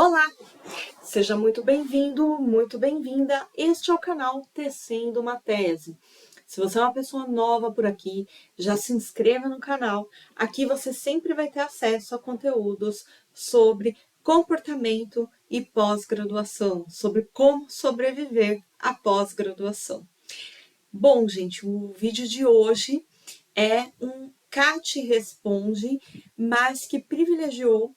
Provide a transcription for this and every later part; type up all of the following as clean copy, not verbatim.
Olá, seja muito bem-vindo, muito bem-vinda. Este é o canal Tecendo uma Tese. Se você é uma pessoa nova por aqui, já se inscreva no canal. Aqui você sempre vai ter acesso a conteúdos sobre comportamento e pós-graduação, sobre como sobreviver à pós-graduação. Bom, gente, o vídeo de hoje é um CAT Responde, mas que privilegiou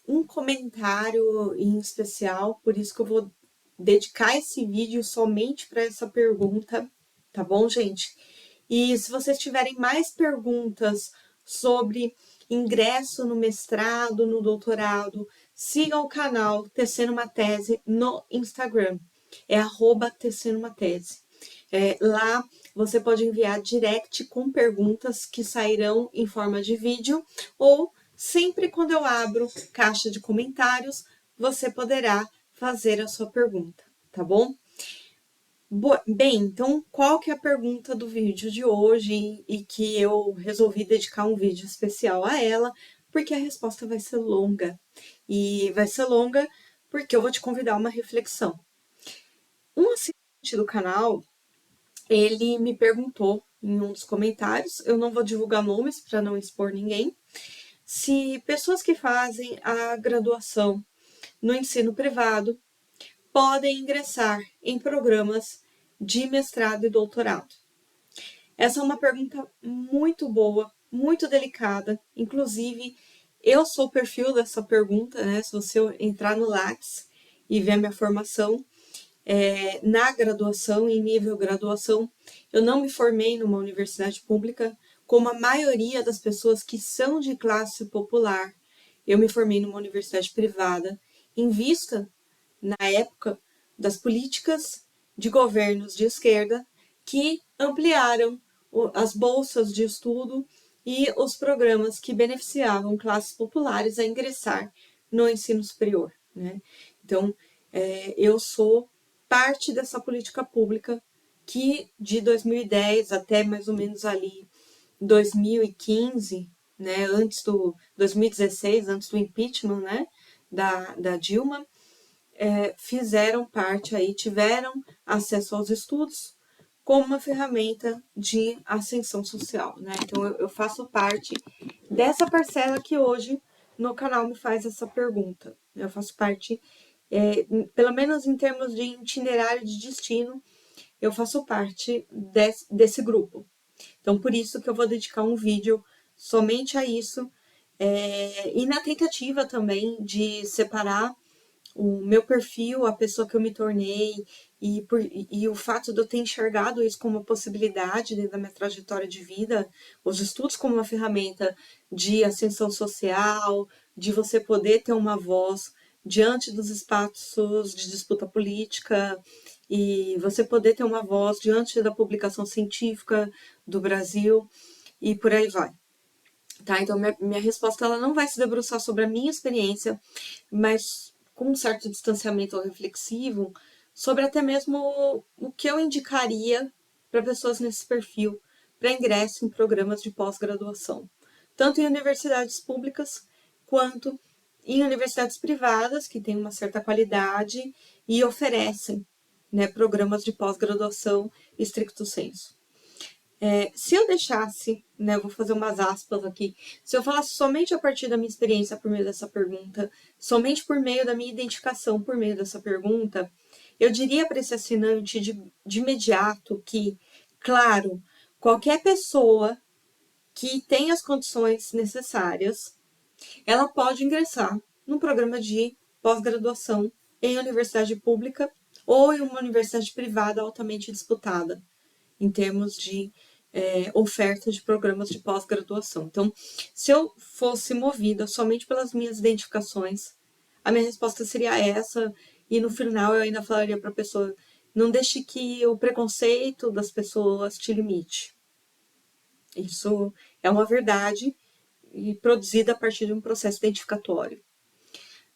um comentário em especial, por isso que eu vou dedicar esse vídeo somente para essa pergunta, tá bom, gente? E se vocês tiverem mais perguntas sobre ingresso no mestrado, no doutorado, sigam o canal Tecendo uma Tese no Instagram, é @tecendo-uma-tese. Lá você pode enviar direct com perguntas que sairão em forma de vídeo ou sempre quando eu abro caixa de comentários, você poderá fazer a sua pergunta, tá bom? Bem, então qual que é a pergunta do vídeo de hoje e que eu resolvi dedicar um vídeo especial a ela, porque a resposta vai ser longa. E vai ser longa porque eu vou te convidar a uma reflexão. Um assinante do canal, ele me perguntou em um dos comentários, eu não vou divulgar nomes para não expor ninguém, se pessoas que fazem a graduação no ensino privado podem ingressar em programas de mestrado e doutorado. Essa é uma pergunta muito boa, muito delicada, inclusive eu sou o perfil dessa pergunta, né? Se você entrar no Lattes e ver a minha formação, na graduação, em nível graduação, eu não me formei numa universidade pública, como a maioria das pessoas que são de classe popular. Eu me formei numa universidade privada, em vista, na época, das políticas de governos de esquerda que ampliaram as bolsas de estudo e os programas que beneficiavam classes populares a ingressar no ensino superior, né? Então, eu sou parte dessa política pública que de 2010 até mais ou menos ali 2015, né, antes do 2016, antes do impeachment, né, da Dilma, fizeram parte aí, tiveram acesso aos estudos como uma ferramenta de ascensão social, né? Então eu faço parte dessa parcela que hoje no canal me faz essa pergunta. Eu faço parte, pelo menos em termos de itinerário de destino, eu faço parte desse grupo. Então, por isso que eu vou dedicar um vídeo somente a isso, e na tentativa também de separar o meu perfil, a pessoa que eu me tornei, e o fato de eu ter enxergado isso como uma possibilidade dentro da minha trajetória de vida, os estudos como uma ferramenta de ascensão social, de você poder ter uma voz diante dos espaços de disputa política, e você poder ter uma voz diante da publicação científica do Brasil, e por aí vai. Tá? Então, minha resposta ela não vai se debruçar sobre a minha experiência, mas com um certo distanciamento reflexivo, sobre até mesmo o que eu indicaria para pessoas nesse perfil para ingresso em programas de pós-graduação, tanto em universidades públicas quanto em universidades privadas, que têm uma certa qualidade e oferecem, né, programas de pós-graduação stricto sensu. Se eu deixasse, né, eu vou fazer umas aspas aqui, se eu falasse somente a partir da minha experiência por meio dessa pergunta, somente por meio da minha identificação por meio dessa pergunta, eu diria para esse assinante de imediato que, claro, qualquer pessoa que tenha as condições necessárias, ela pode ingressar num programa de pós-graduação em universidade pública ou em uma universidade privada altamente disputada, em termos de oferta de programas de pós-graduação. Então, se eu fosse movida somente pelas minhas identificações, a minha resposta seria essa, e no final eu ainda falaria para a pessoa, não deixe que o preconceito das pessoas te limite. Isso é uma verdade e produzida a partir de um processo identificatório.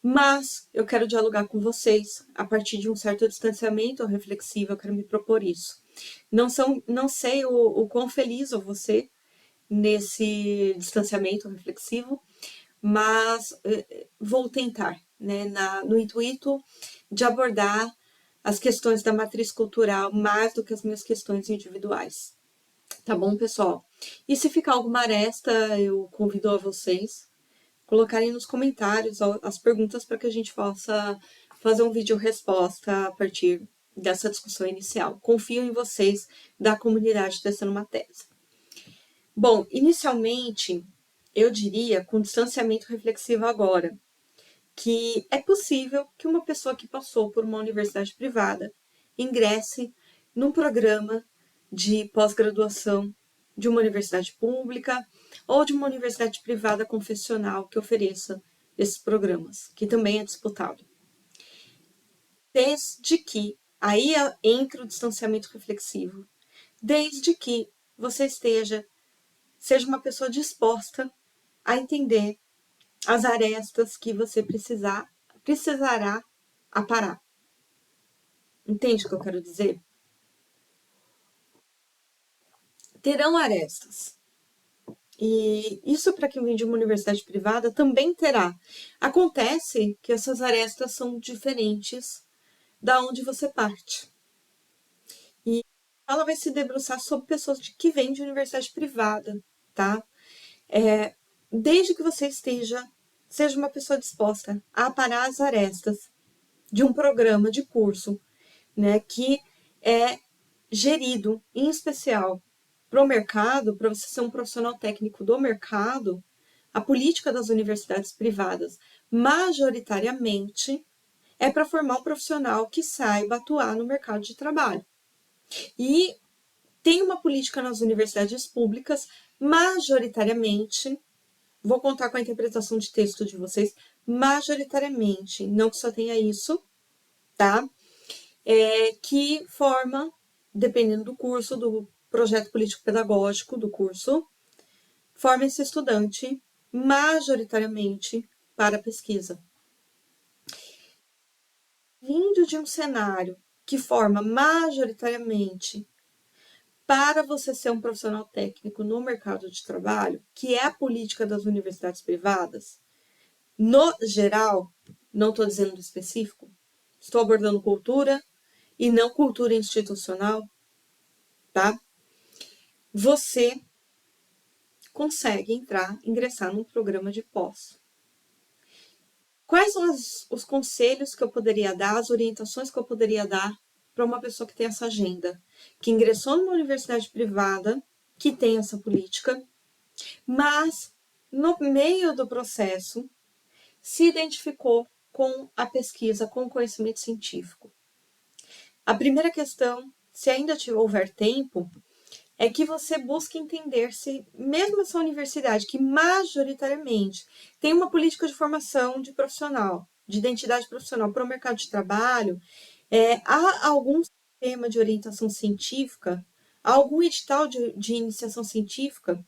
Mas eu quero dialogar com vocês a partir de um certo distanciamento reflexivo, eu quero me propor isso. Não sei o quão feliz eu vou ser nesse distanciamento reflexivo, mas vou tentar. né, no intuito de abordar as questões da matriz cultural mais do que as minhas questões individuais. Tá bom, pessoal? E se ficar alguma aresta, eu convido a vocês colocarem nos comentários as perguntas para que a gente possa fazer um vídeo resposta a partir dessa discussão inicial. Confio em vocês da comunidade Tecendo uma Tese. Bom, inicialmente, eu diria, com distanciamento reflexivo agora, que é possível que uma pessoa que passou por uma universidade privada ingresse num programa de pós-graduação de uma universidade pública ou de uma universidade privada confessional que ofereça esses programas, que também é disputado. Desde que, aí entra o distanciamento reflexivo, desde que você seja uma pessoa disposta a entender as arestas que você precisará aparar. Entende o que eu quero dizer? Terão arestas. E isso, para quem vem de uma universidade privada, também terá. Acontece que essas arestas são diferentes da onde você parte. E ela vai se debruçar sobre pessoas que vêm de universidade privada, tá? Desde que você seja uma pessoa disposta a aparar as arestas de um programa de curso, né, que é gerido, em especial, para o mercado, para você ser um profissional técnico do mercado, a política das universidades privadas, majoritariamente, é para formar um profissional que saiba atuar no mercado de trabalho. E tem uma política nas universidades públicas, majoritariamente, vou contar com a interpretação de texto de vocês, majoritariamente, não que só tenha isso, tá? Que forma, dependendo do curso, do projeto político-pedagógico do curso, forma esse estudante majoritariamente para pesquisa. Vindo de um cenário que forma majoritariamente para você ser um profissional técnico no mercado de trabalho, que é a política das universidades privadas, no geral, não estou dizendo do específico, estou abordando cultura e não cultura institucional, tá? Você consegue ingressar num programa de pós. Quais são os conselhos que eu poderia dar, as orientações que eu poderia dar para uma pessoa que tem essa agenda, que ingressou numa universidade privada, que tem essa política, mas no meio do processo se identificou com a pesquisa, com o conhecimento científico? A primeira questão, se ainda houver tempo, é que você busque entender se, mesmo essa universidade que majoritariamente tem uma política de formação de profissional, de identidade profissional para o mercado de trabalho, há algum sistema de orientação científica, algum edital de iniciação científica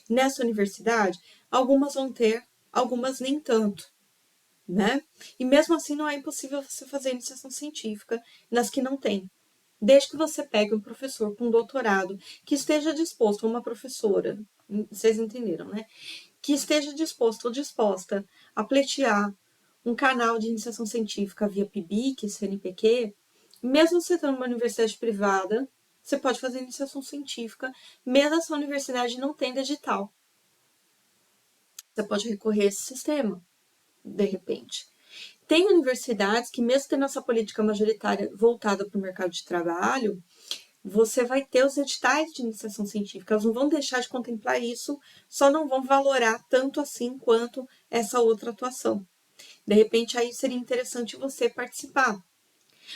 nessa universidade? Algumas vão ter, algumas nem tanto, né? E mesmo assim não é impossível você fazer iniciação científica nas que não tem. Desde que você pegue um professor com doutorado que esteja disposto, uma professora, vocês entenderam, né? Que esteja disposto ou disposta a pleitear um canal de iniciação científica via PIBIC, CNPq, mesmo você estando numa universidade privada, você pode fazer iniciação científica, mesmo essa universidade não tendo edital. Você pode recorrer a esse sistema, de repente. Tem universidades que, mesmo tendo essa política majoritária voltada para o mercado de trabalho, você vai ter os editais de iniciação científica. Elas não vão deixar de contemplar isso, só não vão valorar tanto assim quanto essa outra atuação. De repente, aí seria interessante você participar.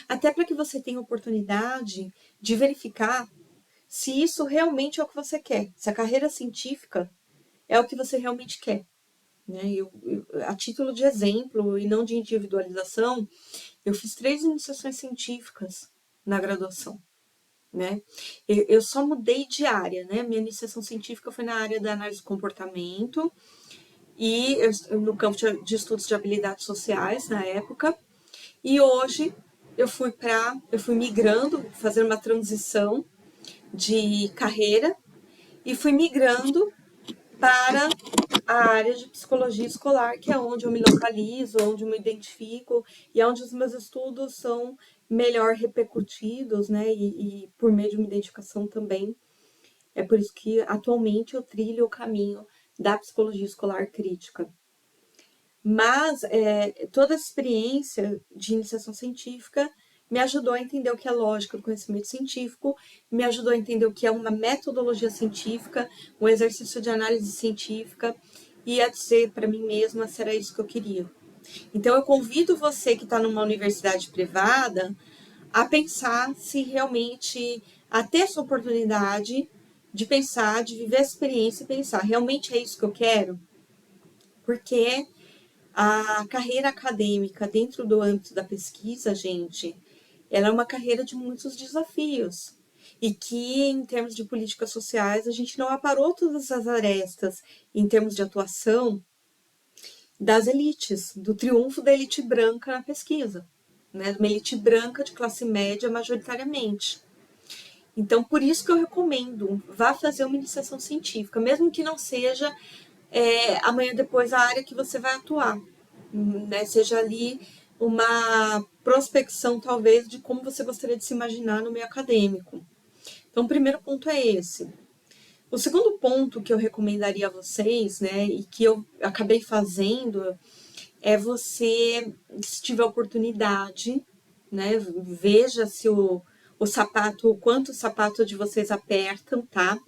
Até para que você tenha oportunidade de verificar se isso realmente é o que você quer, se a carreira científica é o que você realmente quer. Né? A título de exemplo e não de individualização, eu fiz 3 iniciações científicas na graduação. Né? Eu só mudei de área, né? Minha iniciação científica foi na área da análise do comportamento e no campo de estudos de habilidades sociais na época. E hoje eu fui migrando, fazendo uma transição de carreira e fui migrando para a área de psicologia escolar, que é onde eu me localizo, onde eu me identifico e é onde os meus estudos são melhor repercutidos, né? E por meio de uma identificação também. É por isso que atualmente eu trilho o caminho da psicologia escolar crítica. Mas toda a experiência de iniciação científica me ajudou a entender o que é lógica do conhecimento científico, me ajudou a entender o que é uma metodologia científica, um exercício de análise científica, e a dizer para mim mesma se era isso que eu queria. Então, eu convido você que está numa universidade privada a pensar se realmente, a ter essa oportunidade de pensar, de viver a experiência e pensar, realmente é isso que eu quero? Porque a carreira acadêmica dentro do âmbito da pesquisa, gente, ela é uma carreira de muitos desafios. E que, em termos de políticas sociais, a gente não aparou todas as arestas em termos de atuação das elites, do triunfo da elite branca na pesquisa, né? Uma elite branca de classe média majoritariamente. Então, por isso que eu recomendo, vá fazer uma iniciação científica, mesmo que não seja amanhã depois a área que você vai atuar, né? Seja ali uma prospecção, talvez, de como você gostaria de se imaginar no meio acadêmico. Então, o primeiro ponto é esse. O segundo ponto que eu recomendaria a vocês, né, e que eu acabei fazendo, é você, se tiver oportunidade, né, veja se o sapato, o quanto o sapato de vocês apertam, tá?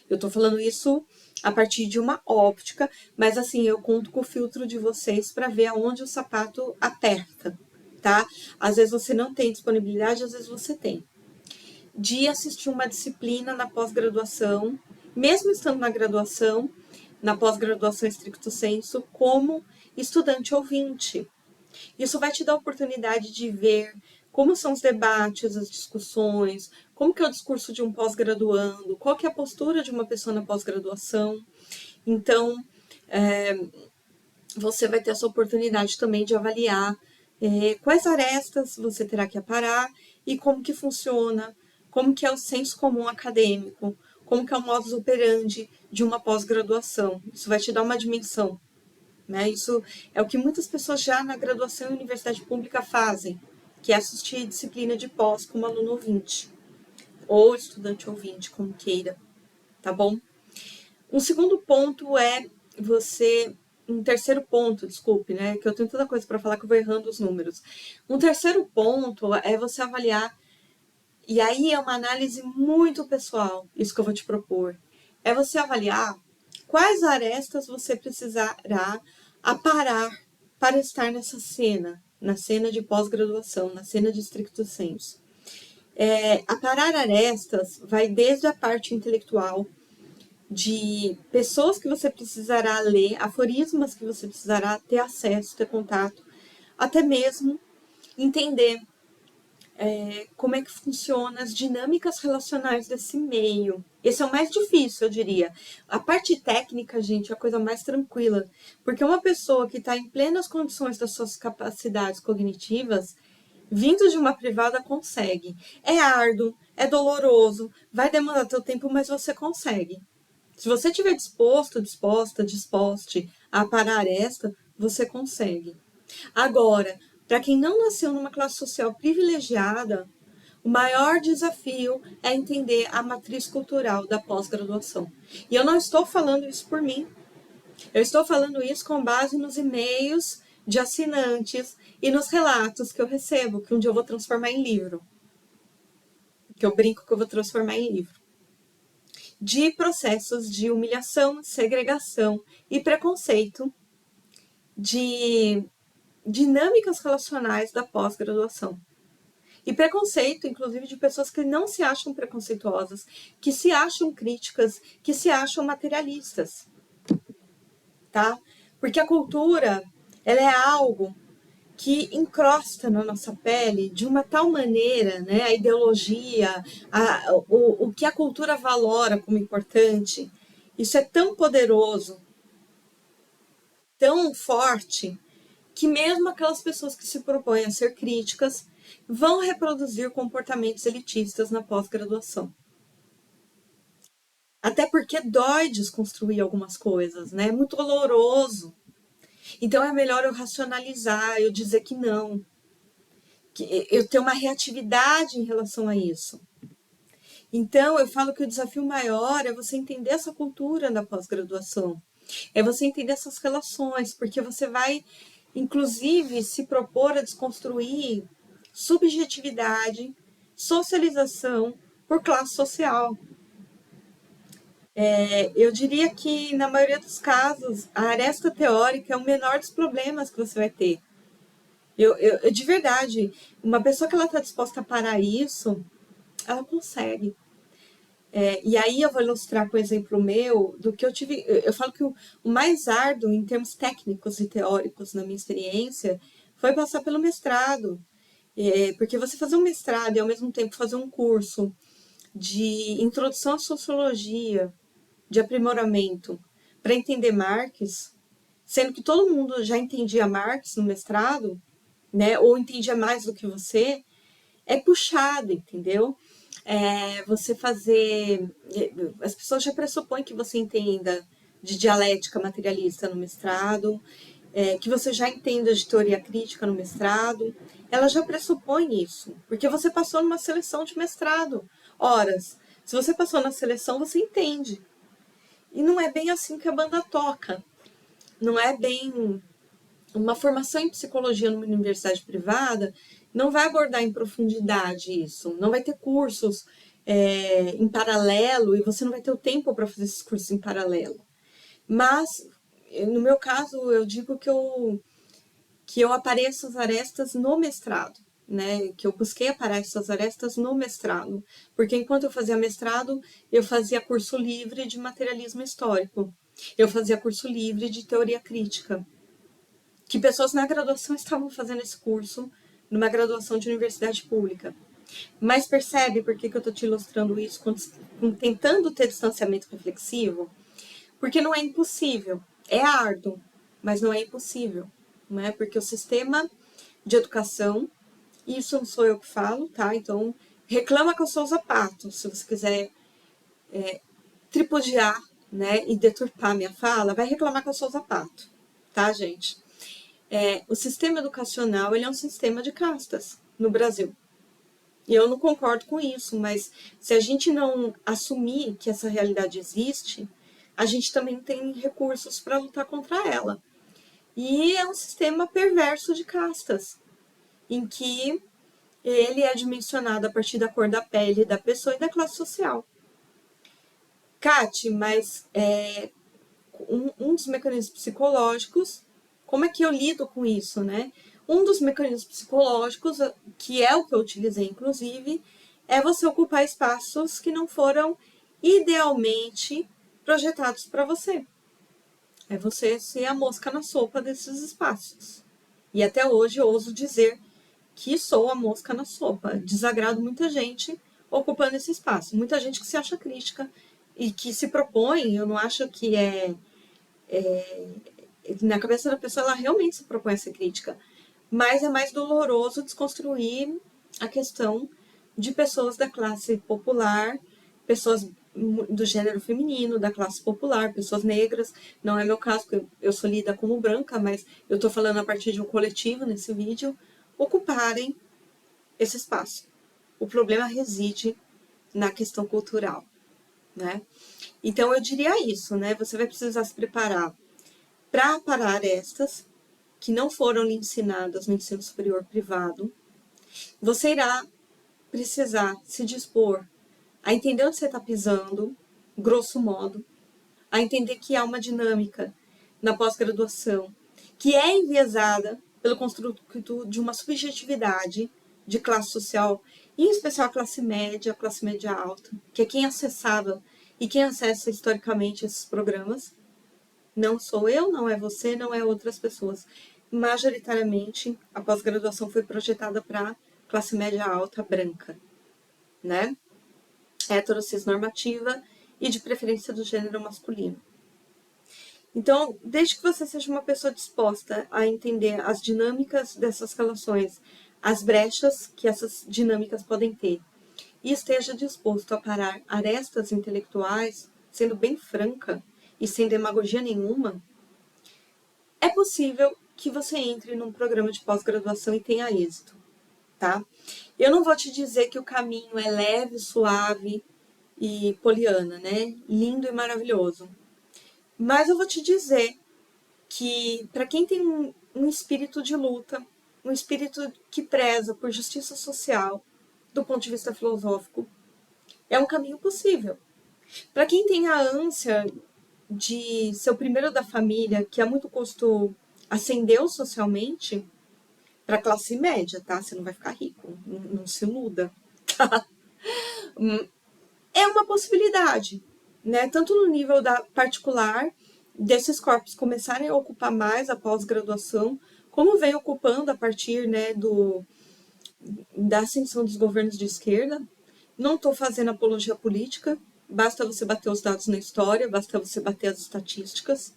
Eu tô falando isso a partir de uma óptica, mas assim, eu conto com o filtro de vocês para ver aonde o sapato aperta, tá? Às vezes você não tem disponibilidade, às vezes você tem. De assistir uma disciplina na pós-graduação, mesmo estando na graduação, na pós-graduação estricto sensu, como estudante ouvinte. Isso vai te dar a oportunidade de ver como são os debates, as discussões, como que é o discurso de um pós-graduando, qual que é a postura de uma pessoa na pós-graduação. Então, você vai ter essa oportunidade também de avaliar quais arestas você terá que aparar e como que funciona, como que é o senso comum acadêmico, como que é o modus operandi de uma pós-graduação. Isso vai te dar uma dimensão, né? Isso é o que muitas pessoas já na graduação em universidade pública fazem, que é assistir disciplina de pós como aluno ouvinte, ou estudante ouvinte, como queira, tá bom? Um segundo ponto é você. Um terceiro ponto, desculpe, né? Que eu tenho tanta coisa para falar que eu vou errando os números. Um terceiro ponto é você avaliar, e aí é uma análise muito pessoal, isso que eu vou te propor. É você avaliar quais arestas você precisará aparar para estar nessa cena, na cena de pós-graduação, na cena de stricto sensu. Aparar arestas vai desde a parte intelectual, de pessoas que você precisará ler, aforismas que você precisará ter acesso, ter contato, até mesmo entender como é que funcionam as dinâmicas relacionais desse meio. Esse é o mais difícil, eu diria. A parte técnica, gente, é a coisa mais tranquila, porque uma pessoa que está em plenas condições das suas capacidades cognitivas, vindo de uma privada, consegue. É árduo, é doloroso, vai demandar teu tempo, mas você consegue. Se você estiver disposto, disposte a parar esta, você consegue. Agora, para quem não nasceu numa classe social privilegiada, o maior desafio é entender a matriz cultural da pós-graduação. E eu não estou falando isso por mim. Eu estou falando isso com base nos e-mails de assinantes e nos relatos que eu recebo, que um dia eu vou transformar em livro. Que eu brinco que eu vou transformar em livro. De processos de humilhação, segregação e preconceito, de dinâmicas relacionais da pós-graduação. E preconceito, inclusive, de pessoas que não se acham preconceituosas, que se acham críticas, que se acham materialistas, tá? Porque a cultura, ela é algo que encrosta na nossa pele de uma tal maneira, né? A ideologia, o que a cultura valora como importante, isso é tão poderoso, tão forte, que mesmo aquelas pessoas que se propõem a ser críticas vão reproduzir comportamentos elitistas na pós-graduação. Até porque dói desconstruir algumas coisas, né? É muito doloroso. Então é melhor eu racionalizar, eu dizer que não, que eu ter uma reatividade em relação a isso. Então eu falo que o desafio maior é você entender essa cultura da pós-graduação, é você entender essas relações, porque você vai, inclusive, se propor a desconstruir subjetividade, socialização por classe social. Eu diria que, na maioria dos casos, a aresta teórica é o menor dos problemas que você vai ter. De verdade, uma pessoa que ela está disposta a parar isso, ela consegue. E aí eu vou ilustrar com o exemplo meu do que eu tive. Eu falo que o mais árduo em termos técnicos e teóricos na minha experiência foi passar pelo mestrado. Porque você fazer um mestrado e ao mesmo tempo fazer um curso de introdução à sociologia, de aprimoramento, para entender Marx, sendo que todo mundo já entendia Marx no mestrado, né, ou entendia mais do que você, é puxado, entendeu? Você fazer. As pessoas já pressupõem que você entenda de dialética materialista no mestrado, que você já entenda de teoria crítica no mestrado. Ela já pressupõe isso, porque você passou numa seleção de mestrado. Horas. Se você passou na seleção, você entende. E não é bem assim que a banda toca. Não é bem. Uma formação em psicologia numa universidade privada não vai abordar em profundidade isso. Não vai ter cursos em paralelo e você não vai ter o tempo para fazer esses cursos em paralelo. Mas, no meu caso, eu digo que eu aparei essas arestas no mestrado. Né, que eu busquei aparar essas arestas no mestrado, porque enquanto eu fazia mestrado, eu fazia curso livre de materialismo histórico, eu fazia curso livre de teoria crítica, que pessoas na graduação estavam fazendo esse curso numa graduação de universidade pública. Mas percebe por que eu estou te ilustrando isso, tentando ter distanciamento reflexivo? Porque não é impossível, é árduo, mas não é impossível, não é? Porque o sistema de educação, isso não sou eu que falo, tá? Então, reclama com os seus sapatos, se você quiser tripudiar, né, e deturpar minha fala, vai reclamar com o seu sapato, tá, gente? O sistema educacional ele é um sistema de castas no Brasil. E eu não concordo com isso, mas se a gente não assumir que essa realidade existe, a gente também tem recursos para lutar contra ela. E é um sistema perverso de castas, em que ele é dimensionado a partir da cor da pele da pessoa e da classe social. Kate, mas um dos mecanismos psicológicos, como é que eu lido com isso, né? Um dos mecanismos psicológicos, que é o que eu utilizei, inclusive, é você ocupar espaços que não foram idealmente projetados para você. É você ser a mosca na sopa desses espaços. E até hoje eu ouso dizer que sou a mosca na sopa. Desagrado muita gente ocupando esse espaço. Muita gente que se acha crítica e que se propõe, eu não acho que na cabeça da pessoa ela realmente se propõe a ser crítica, mas é mais doloroso desconstruir a questão de pessoas da classe popular, pessoas do gênero feminino, da classe popular, pessoas negras. Não é meu caso, porque eu sou lida como branca, mas eu estou falando a partir de um coletivo nesse vídeo, ocuparem esse espaço. O problema reside na questão cultural, né? Então eu diria isso, né? Você vai precisar se preparar para parar estas que não foram lhe ensinadas no ensino superior privado. Você irá precisar se dispor a entender onde você está pisando, grosso modo, a entender que há uma dinâmica na pós-graduação que é enviesada pelo construto de uma subjetividade de classe social, em especial a classe média alta, que é quem acessava e quem acessa historicamente esses programas. Não sou eu, não é você, não é outras pessoas. Majoritariamente, a pós-graduação foi projetada para classe média alta branca, né? Heterocis normativa e de preferência do gênero masculino. Então, desde que você seja uma pessoa disposta a entender as dinâmicas dessas relações, as brechas que essas dinâmicas podem ter, e esteja disposto a parar arestas intelectuais, sendo bem franca e sem demagogia nenhuma, é possível que você entre num programa de pós-graduação e tenha êxito, tá? Eu não vou te dizer que o caminho é leve, suave e poliana, né? Lindo e maravilhoso. Mas eu vou te dizer que para quem tem um espírito de luta, um espírito que preza por justiça social, do ponto de vista filosófico, é um caminho possível. Para quem tem a ânsia de ser o primeiro da família, que a muito custo ascendeu socialmente, para a classe média, tá? Você não vai ficar rico, não se iluda. Tá? É uma possibilidade, né? Tanto no nível da particular, desses corpos começarem a ocupar mais a pós-graduação, como vem ocupando a partir, né, da ascensão dos governos de esquerda. Não estou fazendo apologia política, basta você bater os dados na história, basta você bater as estatísticas.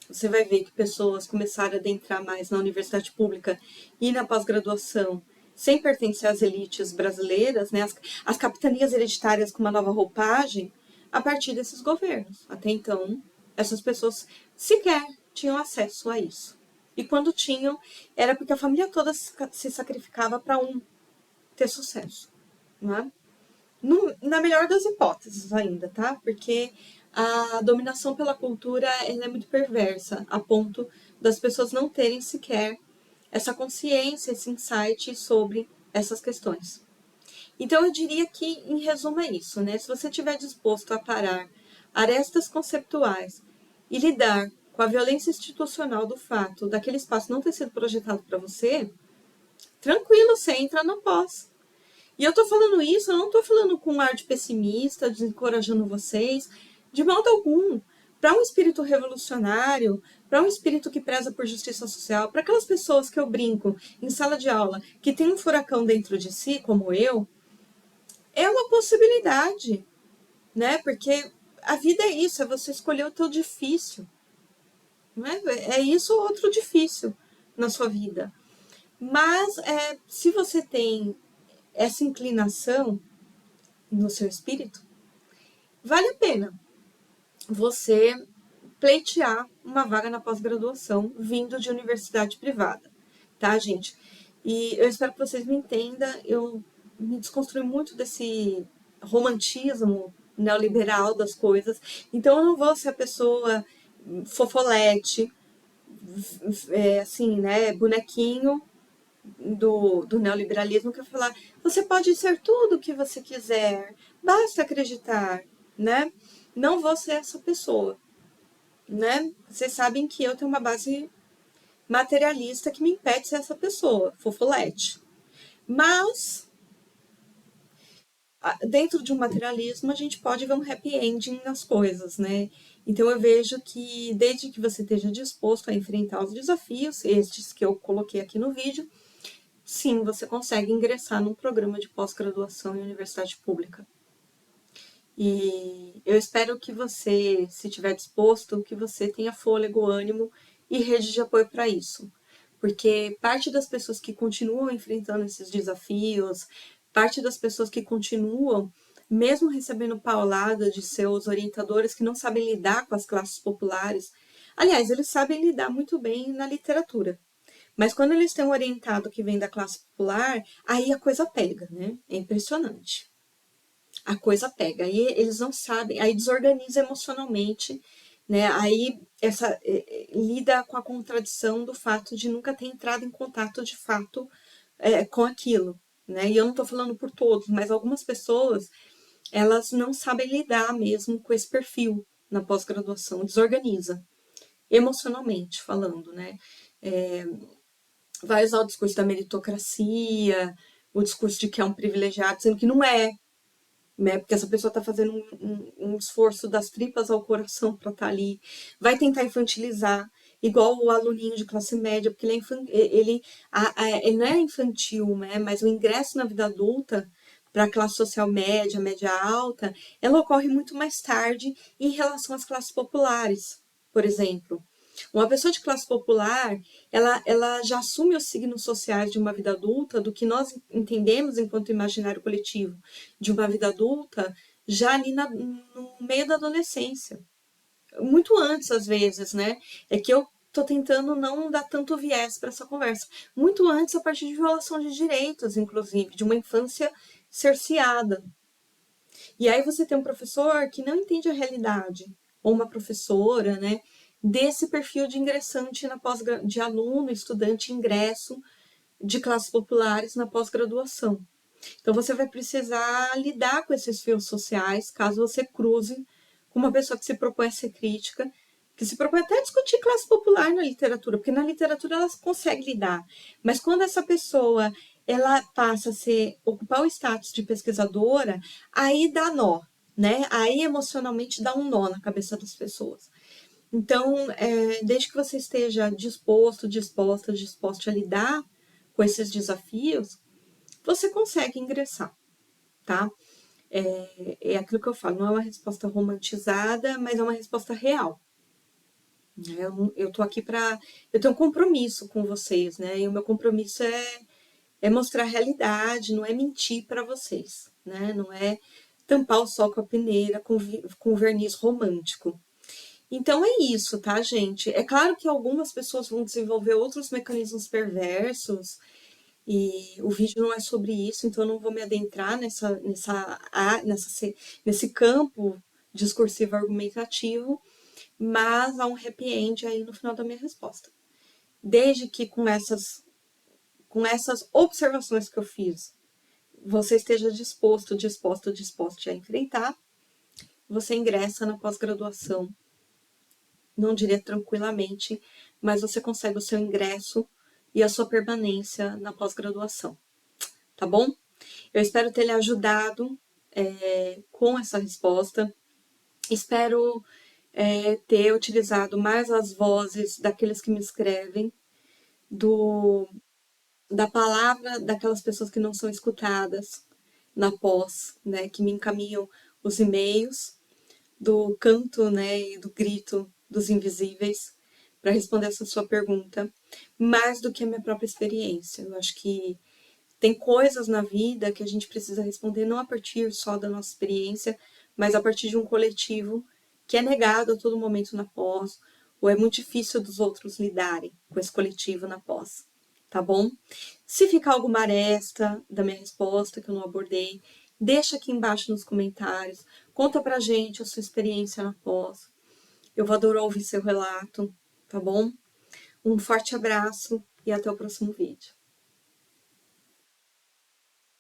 Você vai ver que pessoas começaram a adentrar mais na universidade pública e na pós-graduação, sem pertencer às elites brasileiras, né, as capitanias hereditárias com uma nova roupagem, a partir desses governos. Até então, essas pessoas sequer tinham acesso a isso. E quando tinham, era porque a família toda se sacrificava para um ter sucesso. Né? Na melhor das hipóteses ainda, tá? Porque a dominação pela cultura ela é muito perversa, a ponto das pessoas não terem sequer essa consciência, esse insight sobre essas questões. Então eu diria que, em resumo, é isso, né? Se você estiver disposto a parar arestas conceptuais e lidar com a violência institucional do fato daquele espaço não ter sido projetado para você, tranquilo, você entra na pós. E eu tô falando isso, eu não tô falando com um ar de pessimista, desencorajando vocês, de modo algum. Para um espírito revolucionário, para um espírito que preza por justiça social, para aquelas pessoas que eu brinco em sala de aula, que tem um furacão dentro de si, como eu, é uma possibilidade, né? Porque a vida é isso, é você escolher o teu difícil. Não é? É isso ou outro difícil na sua vida. Mas se você tem essa inclinação no seu espírito, vale a pena você pleitear uma vaga na pós-graduação vindo de universidade privada, tá, gente? E eu espero que vocês me entendam, eu me desconstruí muito desse romantismo neoliberal das coisas, então eu não vou ser a pessoa fofolete, assim, né, bonequinho do neoliberalismo, que vai falar, você pode ser tudo o que você quiser, basta acreditar, né? Não vou ser essa pessoa, né? Vocês sabem que eu tenho uma base materialista que me impede de ser essa pessoa, fofolete. Mas, dentro de um materialismo, a gente pode ver um happy ending nas coisas, né? Então eu vejo que, desde que você esteja disposto a enfrentar os desafios, estes que eu coloquei aqui no vídeo, sim, você consegue ingressar num programa de pós-graduação em universidade pública. E eu espero que você, se estiver disposto, que você tenha fôlego, ânimo e rede de apoio para isso. Porque parte das pessoas que continuam enfrentando esses desafios, parte das pessoas que continuam, mesmo recebendo paulada de seus orientadores que não sabem lidar com as classes populares, aliás, eles sabem lidar muito bem na literatura. Mas quando eles têm um orientado que vem da classe popular, aí a coisa pega, né? É impressionante. A coisa pega. Aí eles não sabem, aí desorganiza emocionalmente, né? Aí lida com a contradição do fato de nunca ter entrado em contato de fato com aquilo, né? E eu não estou falando por todos, mas algumas pessoas elas não sabem lidar mesmo com esse perfil na pós-graduação, desorganiza emocionalmente falando, né? Vai usar o discurso da meritocracia, o discurso de que é um privilegiado, sendo que não é, né? Porque essa pessoa está fazendo um esforço das tripas ao coração para estar ali. Vai tentar infantilizar, igual o aluninho de classe média, porque ele não é infantil, né? Mas o ingresso na vida adulta para a classe social média, média alta, ela ocorre muito mais tarde em relação às classes populares, por exemplo. Uma pessoa de classe popular, ela já assume os signos sociais de uma vida adulta do que nós entendemos enquanto imaginário coletivo de uma vida adulta já ali no meio da adolescência. Muito antes, às vezes, né? É que eu tô tentando não dar tanto viés para essa conversa. Muito antes, a partir de violação de direitos, inclusive, de uma infância cerceada. E aí você tem um professor que não entende a realidade, ou uma professora, né? Desse perfil de ingressante na pós de aluno, estudante, ingresso de classes populares na pós-graduação. Então você vai precisar lidar com esses fios sociais, caso você cruze com uma pessoa que se propõe a ser crítica, que se propõe até a discutir classe popular na literatura, porque na literatura ela consegue lidar. Mas quando essa pessoa ela passa a ocupar o status de pesquisadora, aí dá nó, né? Aí emocionalmente dá um nó na cabeça das pessoas. Então, desde que você esteja disposto a lidar com esses desafios, você consegue ingressar, tá? É aquilo que eu falo, não é uma resposta romantizada, mas é uma resposta real. Eu tô aqui para. Eu tenho um compromisso com vocês, né? E o meu compromisso é mostrar a realidade, não é mentir para vocês, né? Não é tampar o sol com a peneira com verniz romântico. Então é isso, tá, gente? É claro que algumas pessoas vão desenvolver outros mecanismos perversos, e o vídeo não é sobre isso, então eu não vou me adentrar nesse campo discursivo argumentativo, mas há um happy end aí no final da minha resposta. Desde que com essas observações que eu fiz, você esteja disposto a enfrentar, você ingressa na pós-graduação, não diria tranquilamente, mas você consegue o seu ingresso e a sua permanência na pós-graduação, tá bom? Eu espero ter lhe ajudado com essa resposta. Espero ter utilizado mais as vozes daqueles que me escrevem, da palavra daquelas pessoas que não são escutadas na pós, né, que me encaminham os e-mails, do canto, né, e do grito dos invisíveis, para responder essa sua pergunta, mais do que a minha própria experiência. Eu acho que tem coisas na vida que a gente precisa responder não a partir só da nossa experiência, mas a partir de um coletivo que é negado a todo momento na pós, ou é muito difícil dos outros lidarem com esse coletivo na pós, tá bom? Se ficar alguma aresta da minha resposta que eu não abordei, deixa aqui embaixo nos comentários, conta pra gente a sua experiência na pós. Eu vou adorar ouvir seu relato, tá bom? Um forte abraço e até o próximo vídeo.